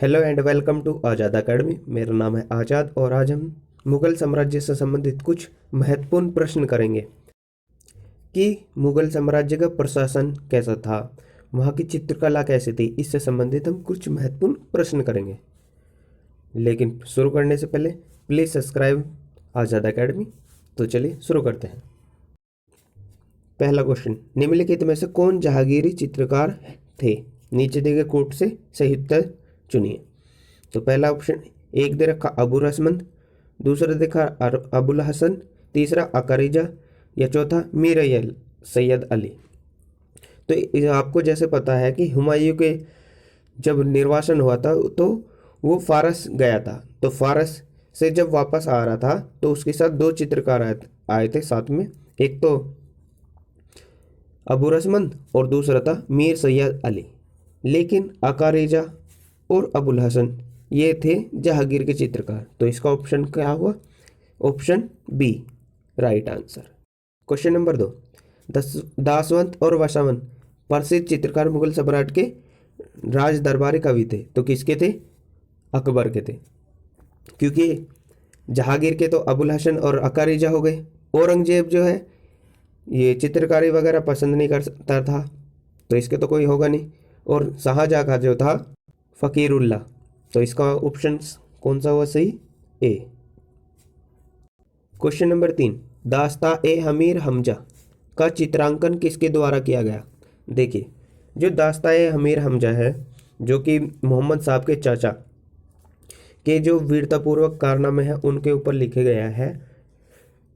Hello and welcome to Azad academy. मेरा नाम है आज़ाद और आज हम मुगल साम्राज्य से संबंधित कुछ महत्वपूर्ण प्रश्न करेंगे कि मुगल साम्राज्य का प्रशासन कैसा था, वहाँ की चित्रकला कैसी थी। इससे संबंधित हम कुछ महत्वपूर्ण प्रश्न करेंगे। लेकिन शुरू करने से पहले प्लीज़ सब्सक्राइब आज़ाद अकेडमी। तो चलिए शुरू करते हैं। पहला क्वेश्चन, निम्नलिखित में से कौन जहांगीरी चित्रकार थे? नीचे दिए गए कोट से सही उत्तर चुनिए। तो पहला ऑप्शन एक दे रखा अबू रसमंद, दूसरा देखा अबुल हसन, तीसरा अकारिजा या चौथा मीर सैयद अली। तो आपको जैसे पता है कि हुमायूं के जब निर्वासन हुआ था तो वो फारस गया था। तो फारस से जब वापस आ रहा था तो उसके साथ दो चित्रकार आए थे साथ में। एक तो अबू रसमंद और दूसरा था मीर सैयद अली। लेकिन अकारिजा और अबुल हसन ये थे जहांगीर के चित्रकार। तो इसका ऑप्शन क्या हुआ? Option B right answer. Question number 2, Daswant और वसावंत प्रसिद्ध चित्रकार मुगल सम्राट के राज दरबारी कवि थे। तो किसके थे? अकबर के थे। क्योंकि जहांगीर के तो अबुल हसन और अकारिजा हो गए। औरंगजेब जो है ये चित्रकारी वगैरह पसंद नहीं करता था, तो इसके तो कोई होगा नहीं। और शाहजहां का जो था फ़कीरुल्लाह। तो इसका ऑप्शन कौन सा हुआ सही? ए। क्वेश्चन नंबर 3, दास्ता ए हमीर हमजा का चित्रांकन किसके द्वारा किया गया? देखिए, जो दास्ता ए हमीर हमजा है जो कि मोहम्मद साहब के चाचा के जो वीरतापूर्वक कारनामे हैं उनके ऊपर लिखे गया है।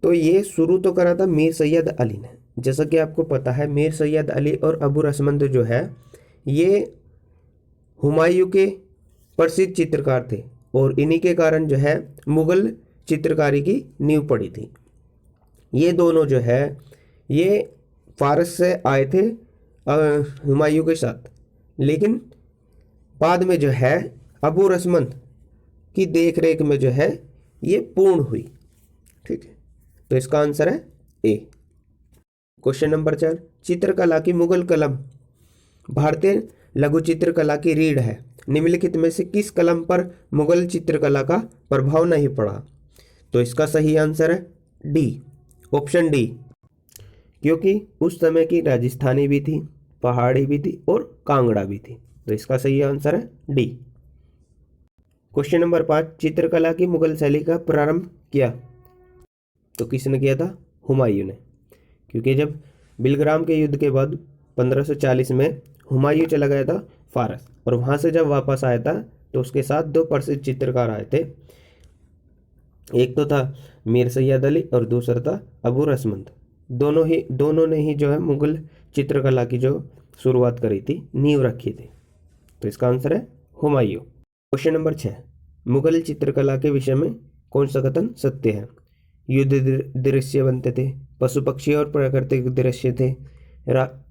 तो ये शुरू तो करा था मीर सैयद अली ने। जैसा कि आपको पता है मीर सैयद अली और अबू रसमंद जो है ये हुमायूं के प्रसिद्ध चित्रकार थे और इन्हीं के कारण जो है मुगल चित्रकारी की नींव पड़ी थी। ये दोनों जो है ये फारस से आए थे हुमायूं के साथ, लेकिन बाद में जो है अबू रसमंद की देख रेख में जो है ये पूर्ण हुई। ठीक है, तो इसका आंसर है ए। क्वेश्चन नंबर 4, चित्रकला की मुगल कलम भारतीय लघु चित्रकला की रीढ़ है। निम्नलिखित में से किस कलम पर मुगल चित्रकला का प्रभाव नहीं पड़ा? तो इसका सही आंसर है डी, ऑप्शन डी। क्योंकि उस समय की राजस्थानी भी थी, पहाड़ी भी थी और कांगड़ा भी थी। तो इसका सही आंसर है डी। क्वेश्चन नंबर 5, चित्रकला की मुगल शैली का प्रारंभ किया तो किसने किया था? हुमायूं ने। क्योंकि जब बिलग्राम के युद्ध के बाद 1540 में हुमायूं चला गया था फारस, और वहाँ से जब वापस आया था तो उसके साथ दो प्रसिद्ध चित्रकार आए थे। एक तो था मीर सैयद अली और दूसरा था अबू रसमंद। दोनों ने ही जो है मुगल चित्रकला की जो शुरुआत करी थी, नींव रखी थी। तो इसका आंसर है हुमायूं। क्वेश्चन नंबर 6, मुगल चित्रकला के विषय में कौन सा कथन सत्य है? युद्ध दृश्य बनते थे, पशु पक्षी और प्राकृतिक दृश्य थे,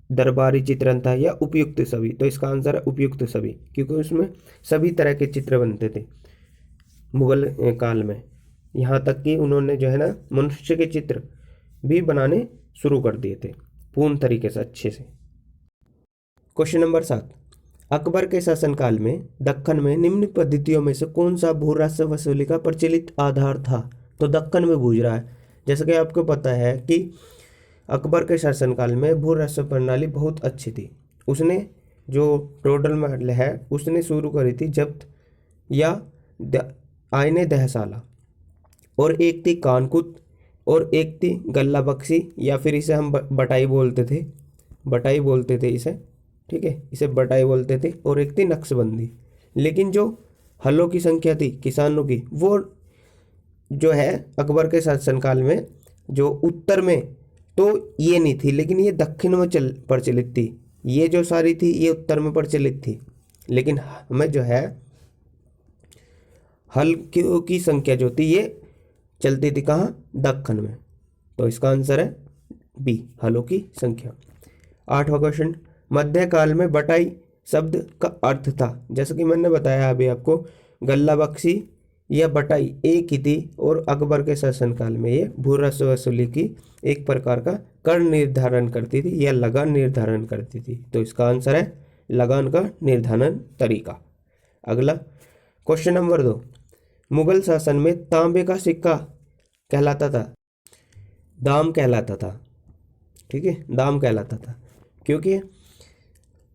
दरबारी चित्रण था या उपयुक्त सभी? तो इसका आंसर है उपयुक्त सभी, क्योंकि उसमें सभी तरह के चित्र बनते थे मुगल काल में। यहाँ तक कि उन्होंने जो है ना मनुष्य के चित्र भी बनाने शुरू कर दिए थे पूर्ण तरीके से, अच्छे से। क्वेश्चन नंबर 7, अकबर के शासनकाल में दक्कन में निम्न पद्धतियों में से कौन सा भू राजस्व वसूली का प्रचलित आधार था? तो दक्कन में पूछ रहा है। जैसा कि आपको पता है कि अकबर के शासनकाल में भू राजस्व प्रणाली बहुत अच्छी थी। उसने जो टोडर महल है उसने शुरू करी थी जब्त या आईने दहसाला, और एक थी कानकुत, और एक थी गल्ला बख्शी, या फिर इसे हम बटाई बोलते थे इसे। ठीक है, इसे बटाई बोलते थे। और एक थी नक्शबंदी। लेकिन जो हलों की संख्या थी किसानों की, वो जो है अकबर के शासनकाल में जो उत्तर में तो ये नहीं थी, लेकिन ये दक्षिण में प्रचलित थी। ये जो सारी थी ये उत्तर में प्रचलित थी, लेकिन हमें जो है हल की संख्या जो थी ये चलती थी कहाँ? दक्कन में। तो इसका आंसर है बी, हलों की संख्या। 8वां क्वेश्चन, मध्यकाल में बटाई शब्द का अर्थ था? जैसा कि मैंने बताया अभी आपको, गल्ला बख्शी या बटाई एक ही थी, और अकबर के शासनकाल में ये भू राजस्व वसूली की एक प्रकार का कर निर्धारण करती थी या लगान निर्धारण करती थी। तो इसका आंसर है लगान का निर्धारण तरीका। अगला, क्वेश्चन नंबर 2, मुगल शासन में तांबे का सिक्का कहलाता था, दाम कहलाता था। ठीक है, दाम कहलाता था, क्योंकि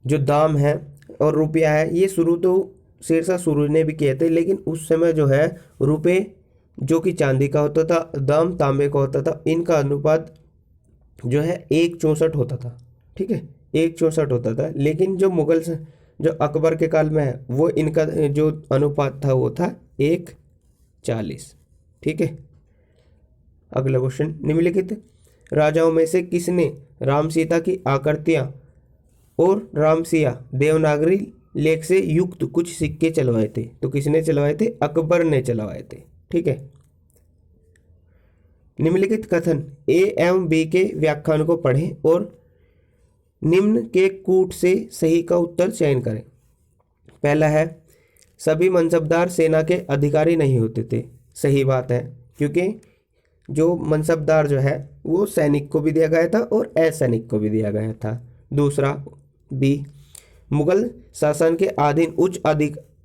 जो दाम है और रुपया है ये शुरू तो शेरशाह सूरी ने भी किए थे, लेकिन उस समय जो है रुपये जो कि चांदी का होता था, दाम तांबे का होता था, इनका अनुपात जो है 1:64 होता था। ठीक है, 1:64 होता था। लेकिन जो जो अकबर के काल में है वो इनका जो अनुपात था वो था 1:40। ठीक है, अगला क्वेश्चन, निम्नलिखित राजाओं में से किसने राम सीता की आकृतियां और रामसिया देवनागरी लेख से युक्त कुछ सिक्के चलवाए थे? तो किसने चलवाए थे? अकबर ने चलवाए थे। ठीक है, निम्नलिखित कथन ए एवं बी के व्याख्यान को पढ़ें और निम्न के कूट से सही का उत्तर चयन करें। पहला है, सभी मनसबदार सेना के अधिकारी नहीं होते थे। सही बात है, क्योंकि जो मनसबदार जो है वो सैनिक को भी दिया गया था और असैनिक को भी दिया गया था। दूसरा बी, मुगल शासन के अधीन उच्च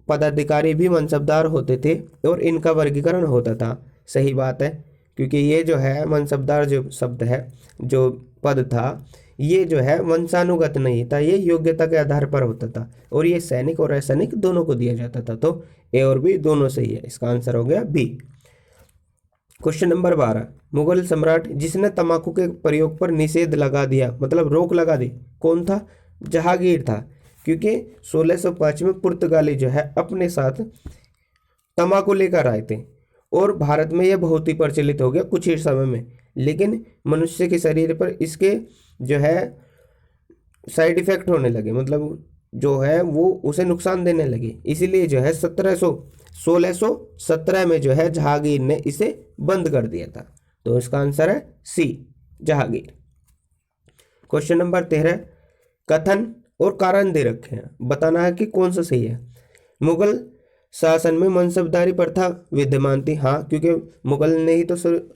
पदाधिकारी भी मनसबदार होते थे और इनका वर्गीकरण होता था। सही बात है, क्योंकि ये जो है मनसबदार जो शब्द है, जो पद था, ये जो है वंशानुगत नहीं था, ये योग्यता के आधार पर होता था और ये सैनिक और असैनिक दोनों को दिया जाता था। तो ए और बी दोनों सही है, इसका आंसर हो गया बी। क्वेश्चन नंबर 12, मुगल सम्राट जिसने तंबाकू के प्रयोग पर निषेध लगा दिया, मतलब रोक लगा दी, कौन था? जहांगीर था, क्योंकि 1605 में पुर्तगाली जो है अपने साथ तंबाकू लेकर आए थे और भारत में यह बहुत ही प्रचलित हो गया कुछ ही समय में। लेकिन मनुष्य के शरीर पर इसके जो है साइड इफेक्ट होने लगे, मतलब जो है वो उसे नुकसान देने लगे, इसीलिए जो है 1617 में जो है जहांगीर ने इसे बंद कर दिया था। तो इसका आंसर है सी, जहांगीर। क्वेश्चन नंबर 13, कथन और कारण दे रखे हैं, बताना है कि कौन सा सही है। मुगल शासन में मनसबदारी प्रथा विद्यमान थी। हाँ, क्योंकि मुगल ने ही तो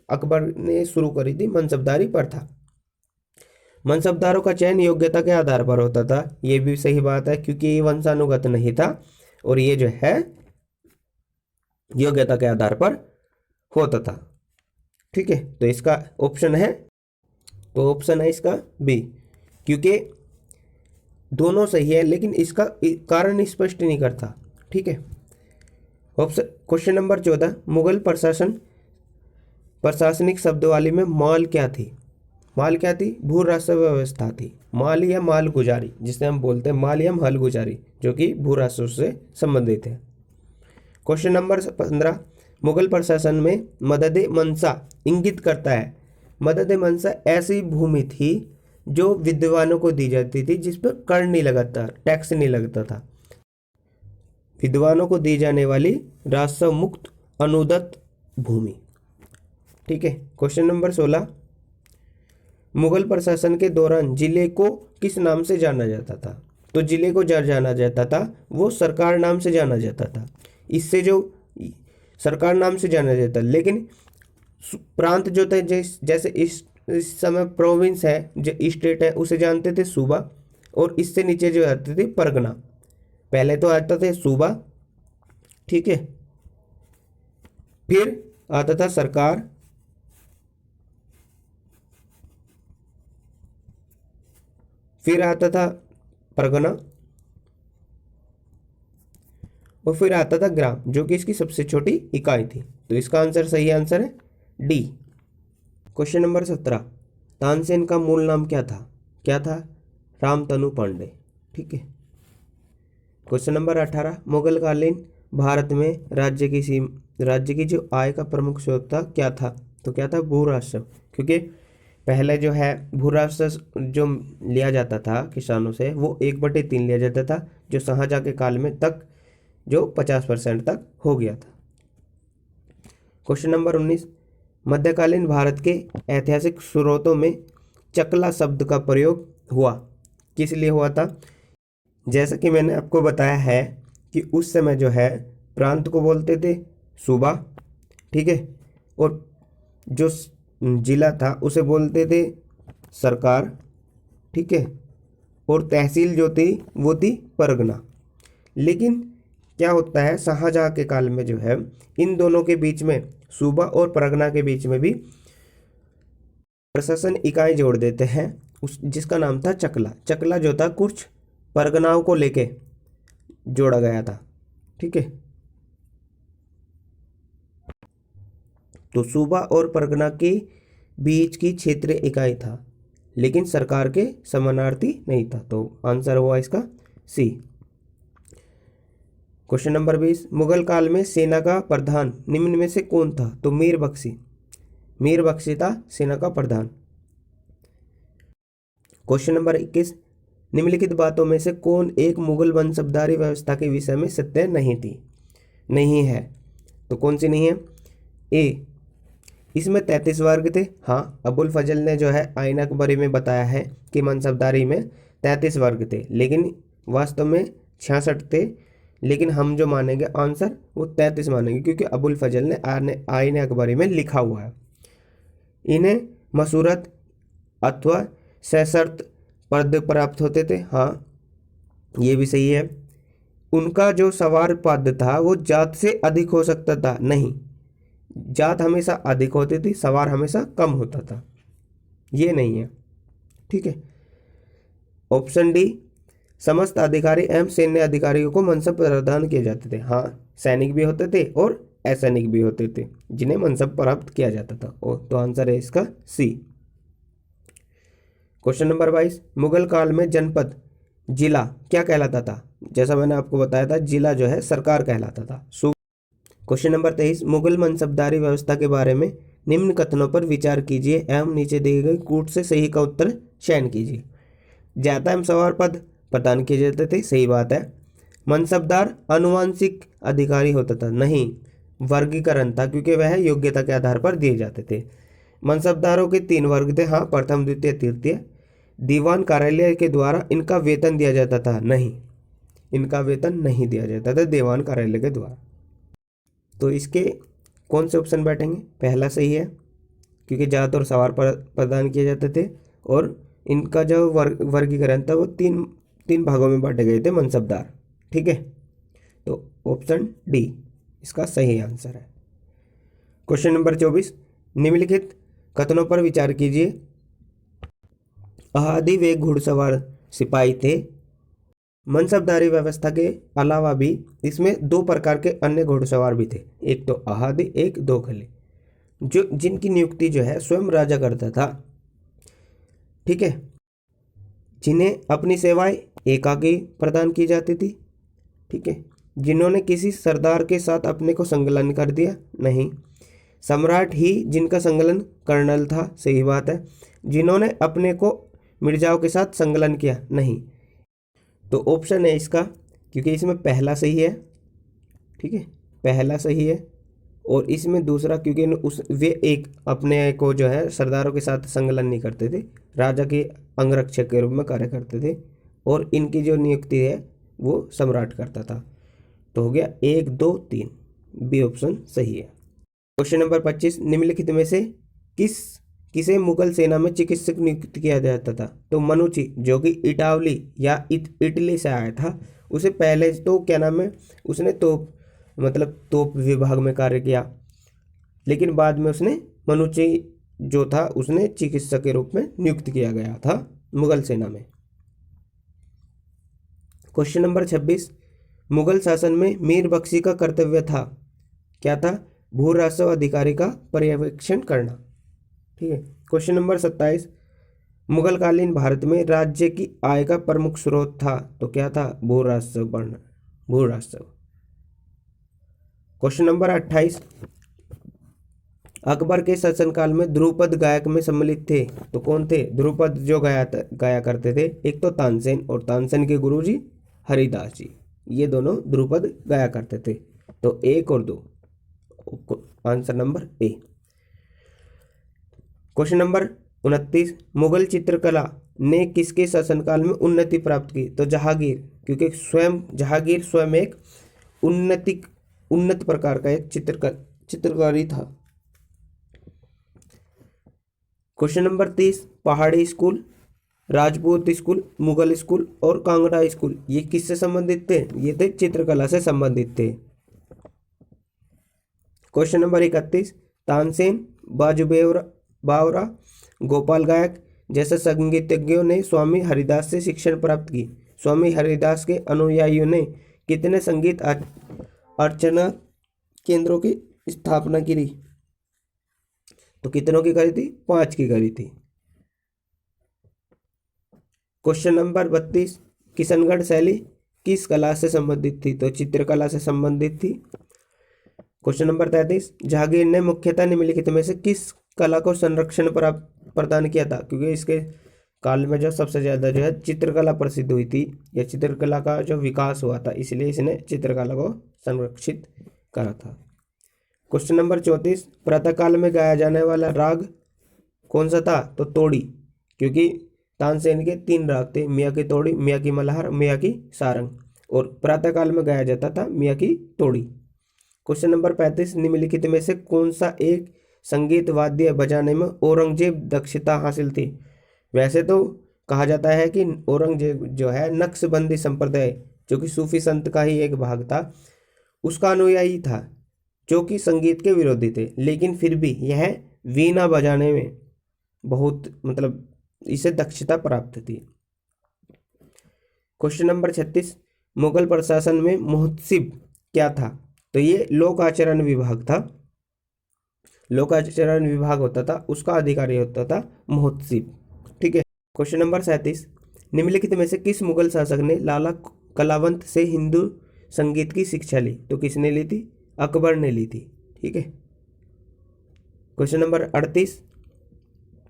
अकबर ने शुरू करी थी मनसबदारी प्रथा। मनसबदारों का चयन योग्यता के आधार पर होता था, ये भी सही बात है, क्योंकि ये वंशानुगत नहीं था और ये जो है योग्यता के आधार पर होता था। ठीक है, तो इसका ऑप्शन है, तो ऑप्शन है इसका बी, क्योंकि दोनों सही है लेकिन इसका कारण स्पष्ट नहीं करता। ठीक है, ऑप्शन क्वेश्चन नंबर 14, मुगल प्रशासनिक शब्दावली में माल क्या थी? माल क्या थी? भू राजस्व व्यवस्था थी। माल या माल गुजारी, जिसे हम बोलते हैं माल या माल गुजारी, जो कि भू राजस्व से संबंधित है। क्वेश्चन नंबर 15, मुगल प्रशासन में मदद मनसा इंगित करता है। मदद मनसा ऐसी भूमि थी जो विद्वानों को दी जाती थी, जिस पर कर नहीं लगता, टैक्स नहीं लगता था। विद्वानों को दी जाने वाली राजस्व मुक्त अनुदत्त भूमि। ठीक है, क्वेश्चन नंबर 16, मुगल प्रशासन के दौरान जिले को किस नाम से जाना जाता था? तो जिले को जाना जाता था वो सरकार नाम से जाना जाता था। इससे जो सरकार नाम से जाना जाता, लेकिन प्रांत जो थे, जैसे इस समय प्रोविंस है, जो स्टेट है, उसे जानते थे सूबा, और इससे नीचे जो आते थे परगना। पहले तो आता था सूबा, ठीक है, फिर आता था सरकार, फिर आता था परगना, और फिर आता था ग्राम, जो कि इसकी सबसे छोटी इकाई थी। तो इसका आंसर, सही आंसर है डी। क्वेश्चन नंबर 17, तानसेन का मूल नाम क्या था? क्या था? रामतनु पांडे। ठीक है, क्वेश्चन नंबर 18, मुगलकालीन भारत में राज्य की जो आय का प्रमुख स्रोत था क्या था? तो क्या था? भू राजस्व, क्योंकि पहले जो है भू राजस्व जो लिया जाता था किसानों से, वो 1/3 लिया जाता था, जो शाहजहां के काल में तक जो 50% तक हो गया था। क्वेश्चन नंबर 19, मध्यकालीन भारत के ऐतिहासिक स्रोतों में चकला शब्द का प्रयोग हुआ, किस लिए हुआ था? जैसा कि मैंने आपको बताया है कि उस समय जो है प्रांत को बोलते थे सूबा, ठीक है, और जो जिला था उसे बोलते थे सरकार, ठीक है, और तहसील जो थी वो थी परगना। लेकिन क्या होता है, शाहजहां के काल में जो है इन दोनों के बीच में, सूबा और परगना के बीच में भी प्रशासन इकाई जोड़ देते हैं, उस जिसका नाम था चकला। चकला जो था कुछ परगनाओं को लेके जोड़ा गया था। ठीक है, तो सूबा और परगना के बीच की क्षेत्रीय इकाई था, लेकिन सरकार के समानार्थी नहीं था। तो आंसर हुआ इसका सी। क्वेश्चन नंबर 20, मुगल काल में सेना का प्रधान निम्न में से कौन था? तो मीर बख्शी। मीर बख्शी था सेना का प्रधान। क्वेश्चन नंबर 21, निम्नलिखित बातों में से कौन एक मुगल मनसबदारी व्यवस्था के विषय में सत्य नहीं है? तो कौन सी नहीं है? ए, इसमें 33 वर्ग थे। हाँ, अबुल फजल ने जो है आईन अकबरी में बताया है कि मनसबदारी में 33 वर्ग थे, लेकिन वास्तव में 66 थे। लेकिन हम जो मानेंगे आंसर वो 33 मानेंगे, क्योंकि अबुल फजल ने आईन अकबरी में लिखा हुआ है। इन्हें मसूरत अथवा सशर्त पद प्राप्त होते थे। हाँ, ये भी सही है। उनका जो सवार पद था वो जात से अधिक हो सकता था? नहीं, जात हमेशा अधिक होती थी, सवार हमेशा कम होता था। ये नहीं है। ठीक है, ऑप्शन डी, समस्त अधिकारी एवं सैन्य अधिकारियों को मनसब प्रदान किए जाते थे। हाँ, सैनिक भी होते थे और असैनिक भी होते थे जिन्हें मनसब प्राप्त किया जाता था। तो आंसर है इसका सी। क्वेश्चन नंबर 22, मुगल काल में जनपद जिला क्या कहलाता था? जैसा मैंने आपको बताया था, जिला जो है सरकार कहलाता था। क्वेश्चन नंबर 23, मुगल मनसबदारी व्यवस्था के बारे में निम्न कथनों पर विचार कीजिए एवं नीचे दिए गए कूट से सही का उत्तर चयन कीजिए। ज्ञाता एवं सवार पद प्रदान किए जाते थे, सही बात है। मनसबदार आनुवांशिक अधिकारी होता था? नहीं, वर्गीकरण था, क्योंकि वह योग्यता के आधार पर दिए जाते थे। मनसबदारों के 3 वर्ग थे। हाँ, प्रथम, द्वितीय, तृतीय। दीवान कार्यालय के द्वारा इनका वेतन दिया जाता था? नहीं, इनका वेतन नहीं दिया जाता था दीवान कार्यालय के द्वारा। तो इसके कौन से ऑप्शन बैठेंगे? पहला सही है, क्योंकि जात और सवार प्रदान किए जाते थे, और इनका जो वर्गीकरण था वो तीन भागों में बांटे गए थे मनसबदार। ठीक है, तो ऑप्शन डी इसका सही आंसर है। क्वेश्चन नंबर 24, निम्नलिखित कथनों पर विचार कीजिए। आदि वे घुड़सवार सिपाही थे। मनसबदारी व्यवस्था के अलावा भी इसमें 2 प्रकार के अन्य घुड़सवार भी थे, एक तो आहादी, एक दोखली, जो जिनकी नियुक्ति जो है स्वयं राजा करता था। ठीक है, जिन्हें अपनी सेवाएं एकाकी प्रदान की जाती थी। ठीक है, जिन्होंने किसी सरदार के साथ अपने को संलग्न कर दिया? नहीं, सम्राट ही जिनका संलग्न कर्नल था, सही बात है। जिन्होंने अपने को मिर्जाओं के साथ संलग्न किया? नहीं, तो ऑप्शन है इसका, क्योंकि इसमें पहला सही है। ठीक है, पहला सही है, और इसमें दूसरा, क्योंकि वे एक अपने को जो है सरदारों के साथ संलग्न नहीं करते थे, राजा के अंगरक्षक के रूप में कार्य करते थे, और इनकी जो नियुक्ति है वो सम्राट करता था। तो हो गया 1, 2, 3, बी ऑप्शन सही है। क्वेश्चन नंबर 25, निम्नलिखित में से किसे मुगल सेना में चिकित्सक नियुक्त किया जाता था? तो मनुची, जो कि इटावली या इटली से आया था। उसे पहले तो क्या नाम है, उसने तोप विभाग में कार्य किया, लेकिन बाद में उसने मनुची जो था उसने चिकित्सक के रूप में नियुक्त किया गया था मुगल सेना में। क्वेश्चन नंबर 26, मुगल शासन में मीर बख्शी का कर्तव्य था, क्या था? भू राजस्व अधिकारी का पर्यवेक्षण करना। ठीक है, क्वेश्चन नंबर 27, मुगलकालीन भारत में राज्य की आय का प्रमुख स्रोत था, तो क्या था? भू राजस्व बढ़ना, भू राजस्व। क्वेश्चन नंबर 28, अकबर के शासनकाल में ध्रुपद गायक में सम्मिलित थे, तो कौन थे? ध्रुपद जो गाया करते थे, एक तो तानसेन, और तानसेन के गुरुजी हरिदास जी, ये दोनों ध्रुपद गाया करते थे। तो 1 और 2, answer number A. Question number 29, Mughal चित्रकला ने किसके शासनकाल में उन्नति प्राप्त की? तो जहांगीर, क्योंकि जहांगीर स्वयं एक उन्नत प्रकार का एक चित्रकारी था। क्वेश्चन नंबर 30, पहाड़ी school Rajput school, Mughal school और कांगड़ा स्कूल, ये किससे संबंधित थे? ये थे चित्रकला से संबंधित थे। क्वेश्चन नंबर 31, तानसेन, बाजू बावरा, गोपाल गायक जैसे संगीतज्ञों ने स्वामी हरिदास से शिक्षण प्राप्त की। स्वामी हरिदास के अनुयायियों ने कितने संगीत अर्चना केंद्रों की स्थापना की? तो कितनों की करी थी? 5 की करी थी। क्वेश्चन नंबर 32, किशनगढ़ शैली किस कला से संबंधित थी? तो चित्रकला से संबंधित थी। क्वेश्चन नंबर 33, जहांगीर ने मुख्यतः निम्नलिखित में से किस कला को संरक्षण प्रदान किया था? क्योंकि इसके काल में जो सबसे ज्यादा जो है चित्रकला प्रसिद्ध हुई थी या चित्रकला का जो विकास हुआ था, इसलिए इसने चित्रकला को संरक्षित करा था। क्वेश्चन नंबर 34, प्रातःकाल में गाया जाने वाला राग कौन सा था? तो तोड़ी, क्योंकि तानसेन के 3 राग थे, मियाँ की तोड़ी, मियाँ की मल्हार, मियाँ की सारंग, और प्रातःकाल में गाया जाता था मियाँ की तोड़ी। क्वेश्चन नंबर 35, निम्नलिखित में से कौन सा एक संगीत वाद्य बजाने में औरंगजेब दक्षता हासिल थी? वैसे तो कहा जाता है कि औरंगजेब जो है नक्शबंदी संप्रदाय, जो कि सूफी संत का ही एक भाग था, उसका अनुयायी था, जो कि संगीत के विरोधी थे, लेकिन फिर भी यह वीणा बजाने में बहुत मतलब इसे दक्षता प्राप्त थी। क्वेश्चन नंबर 36, मुगल प्रशासन में महोत्सव क्या था? तो ये लोक आचरण विभाग था। लोक आचरण विभाग होता था, उसका अधिकारी होता था महोत्सव। ठीक है। क्वेश्चन नंबर 37, निम्नलिखित में से किस मुगल शासक ने लाला कलावंत से हिंदू संगीत की शिक्षा ली? तो किसने ली थी? अकबर ने ली थी। ठीक है। क्वेश्चन नंबर 38,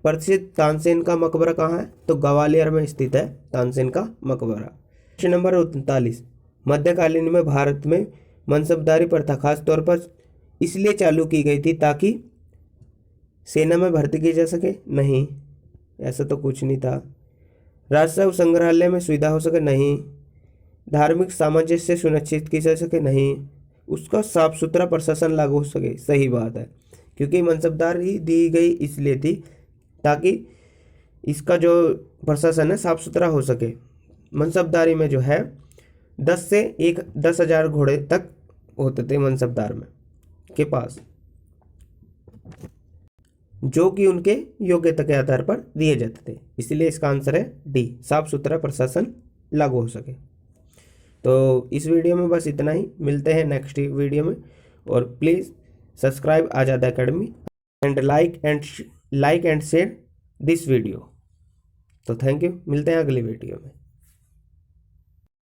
प्रसिद्ध तानसेन का मकबरा कहाँ है? तो ग्वालियर में स्थित है तानसेन का मकबरा। क्वेश्चन नंबर 39, मध्यकालीन में भारत में मनसबदारी प्रथा खास तौर पर इसलिए चालू की गई थी ताकि सेना में भर्ती की जा सके? नहीं, ऐसा तो कुछ नहीं था। राजस्व संग्रहालय में सुविधा हो सके? नहीं। धार्मिक सामंजस्य सुनिश्चित की जा सके? नहीं। उसका साफ सुथरा प्रशासन लागू हो सके? सही बात है, क्योंकि मनसबदारी दी गई इसलिए थी ताकि इसका जो प्रशासन है साफ सुथरा हो सके। मनसबदारी में जो है 10,000 घोड़े तक होते थे मनसबदार में के पास, जो कि उनके योग्यता के आधार पर दिए जाते थे। इसलिए इसका आंसर है डी, साफ सुथरा प्रशासन लागू हो सके। तो इस वीडियो में बस इतना ही, मिलते हैं नेक्स्ट वीडियो में, और please subscribe Azad academy and like and share this video. तो थैंक यू, मिलते हैं अगली वीडियो में।